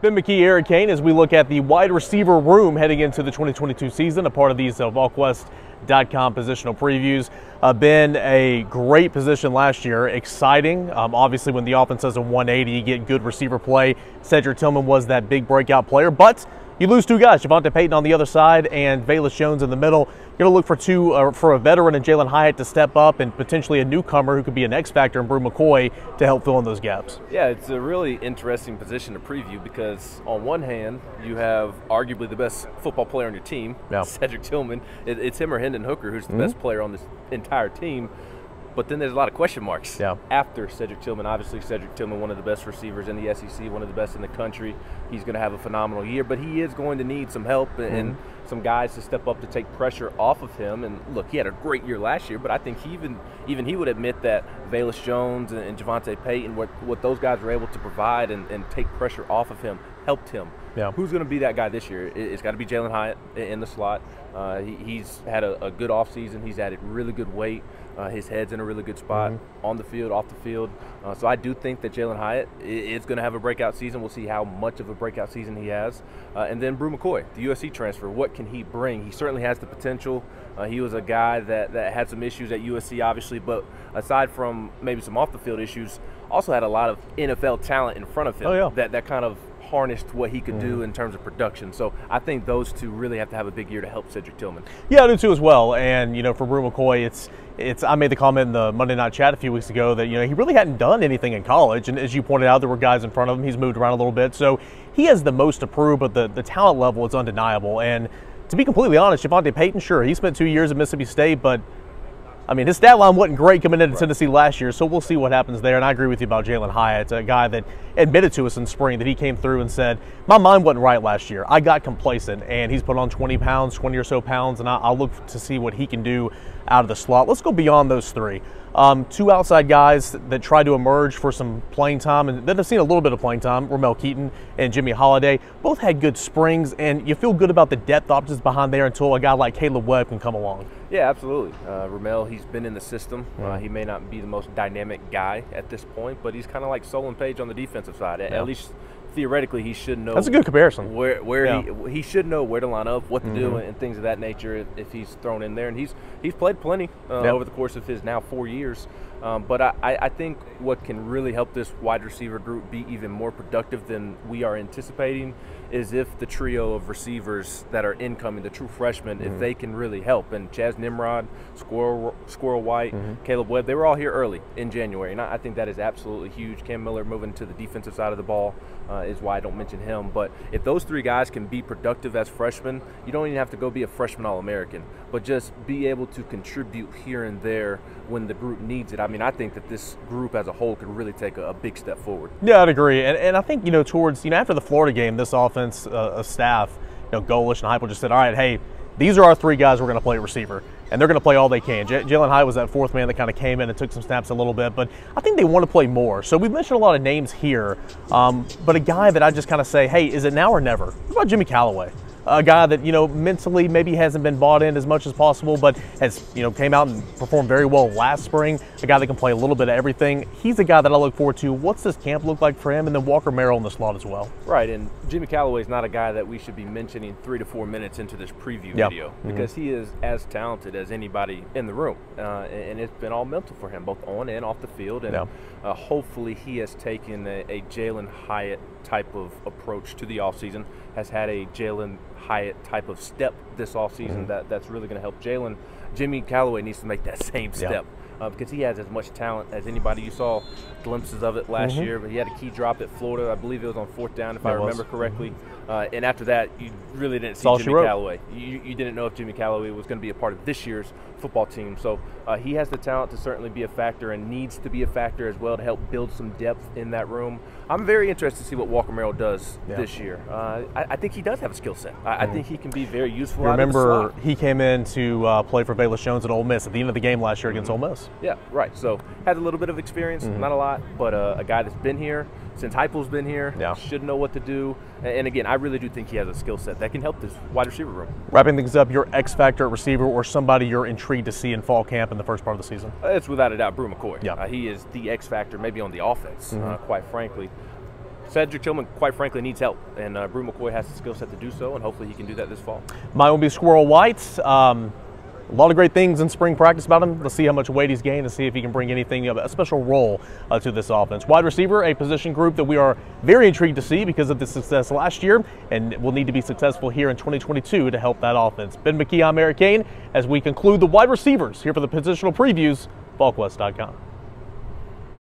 Ben McKee, Eric Kane, as we look at the wide receiver room heading into the 2022 season, a part of these Volquest.com positional previews. Been a great position last year, exciting. Obviously, when the offense does a 180, you get good receiver play. Cedric Tillman was that big breakout player, but you lose two guys, Javonte Payton on the other side and Velus Jones in the middle. You're going to look for a veteran and Jaylen Hyatt to step up, and potentially a newcomer who could be an X factor in Bru Mccoy to help fill in those gaps. Yeah, it's a really interesting position to preview because on one hand, you have arguably the best football player on your team, Cedric Tillman. It's him or Hendon Hooker who's the best player on this entire team. But then there's a lot of question marks after Cedric Tillman. Obviously, Cedric Tillman, one of the best receivers in the SEC, one of the best in the country. He's going to have a phenomenal year, but he is going to need some help and some guys to step up to take pressure off of him. And look, he had a great year last year, but I think even he would admit that Velus Jones and Javonte Payton, what those guys were able to provide and take pressure off of him, helped him. Who's going to be that guy this year? It's got to be Jalen Hyatt in the slot. He's had a good offseason. He's added really good weight. His head's in a really good spot on the field, off the field. So I do think that Jalen Hyatt is going to have a breakout season. We'll see how much of a breakout season he has. And then Bru Mccoy, the USC transfer, what can he bring? He certainly has the potential. He was a guy that had some issues at USC, obviously, but aside from maybe some off-the-field issues, also had a lot of NFL talent in front of him that kind of harnessed what he could do in terms of production. So I think those two really have to have a big year to help Cedric Tillman. Yeah, I do too as well. And, you know, for Bru Mccoy, it's I made the comment in the Monday Night Chat a few weeks ago that, you know, he really hadn't done anything in college. And as you pointed out, there were guys in front of him. He's moved around a little bit. So he has the most to prove, but the talent level is undeniable. And to be completely honest, Javonte Payton, sure, he spent 2 years at Mississippi State, but I mean, his stat line wasn't great coming into Tennessee last year, so we'll see what happens there. And I agree with you about Jalen Hyatt, a guy that admitted to us in spring that he came through and said, my mind wasn't right last year. I got complacent, and he's put on 20 or so pounds, and I'll look to see what he can do out of the slot. Let's go beyond those three. Two outside guys that tried to emerge for some playing time and then have seen a little bit of playing time, Ramel Keaton and Jimmy Holiday. Both had good springs, and you feel good about the depth options behind there until a guy like Caleb Webb can come along. Yeah, absolutely. Ramel, he's been in the system. He may not be the most dynamic guy at this point, but he's kind of like Solon Page on the defensive side. At least theoretically, he should know. That's a good comparison. Where he should know where to line up, what to do, and things of that nature if he's thrown in there. And he's played plenty over the course of his now 4 years. But I think what can really help this wide receiver group be even more productive than we are anticipating is if the trio of receivers that are incoming, the true freshmen, if they can really help. And Chaz Nimrod, Squirrel White, Caleb Webb, they were all here early in January. And I think that is absolutely huge. Cam Miller moving to the defensive side of the ball is why I don't mention him. But if those three guys can be productive as freshmen, you don't even have to go be a freshman All-American, but just be able to contribute here and there when the group needs it. I mean, I think that this group as a whole could really take a big step forward. Yeah, I'd agree. And I think, you know, towards, you know, after the Florida game, this offense staff, you know, Golish and Heupel just said, all right, hey, these are our three guys we're going to play at receiver, and they're going to play all they can. Jalen Hyatt was that fourth man that kind of came in and took some snaps a little bit, but I think they want to play more. So we've mentioned a lot of names here, but a guy that I just kind of say, hey, is it now or never? What about Jimmy Callaway? A guy that, you know, mentally maybe hasn't been bought in as much as possible, but has, you know, came out and performed very well last spring. A guy that can play a little bit of everything. He's a guy that I look forward to. What's this camp look like for him? And then Walker Merrell in the slot as well. Right, and Jimmy Callaway is not a guy that we should be mentioning 3 to 4 minutes into this preview video because he is as talented as anybody in the room. And it's been all mental for him, both on and off the field. And hopefully he has taken a Jalen Hyatt type of approach to the offseason, has had a Jalen Hyatt type of step this offseason that's really going to help Jalen. Jimmy Callaway needs to make that same step because he has as much talent as anybody. You saw glimpses of it last year, but he had a key drop at Florida. I believe it was on 4th down, if I remember correctly. And after that, you really didn't see Jimmy Callaway. You didn't know if Jimmy Callaway was going to be a part of this year's football team. So he has the talent to certainly be a factor and needs to be a factor as well to help build some depth in that room. I'm very interested to see what Walker Merrell does this year. I think he does have a skill set. I think he can be very useful. Remember, he came in to play for Velus Jones at Ole Miss at the end of the game last year against Ole Miss. Yeah, right. So has a little bit of experience, not a lot, but a guy that's been here since Heupel's been here, should know what to do. And again, I really do think he has a skill set that can help this wide receiver room. Wrapping things up, your X factor at receiver or somebody you're intrigued to see in fall camp in the first part of the season? It's without a doubt Bru Mccoy. He is the X factor maybe on the offense, quite frankly. Cedric Tillman, quite frankly, needs help, and Bru Mccoy has the skill set to do so, and hopefully he can do that this fall. Mine will be Squirrel White. A lot of great things in spring practice about him. Let's see how much weight he's gained and see if he can bring anything of a special role to this offense. Wide receiver, a position group that we are very intrigued to see because of the success last year and will need to be successful here in 2022 to help that offense. Ben McKee, I'm Eric Kane, as we conclude the wide receivers here for the positional previews, Volquest.com.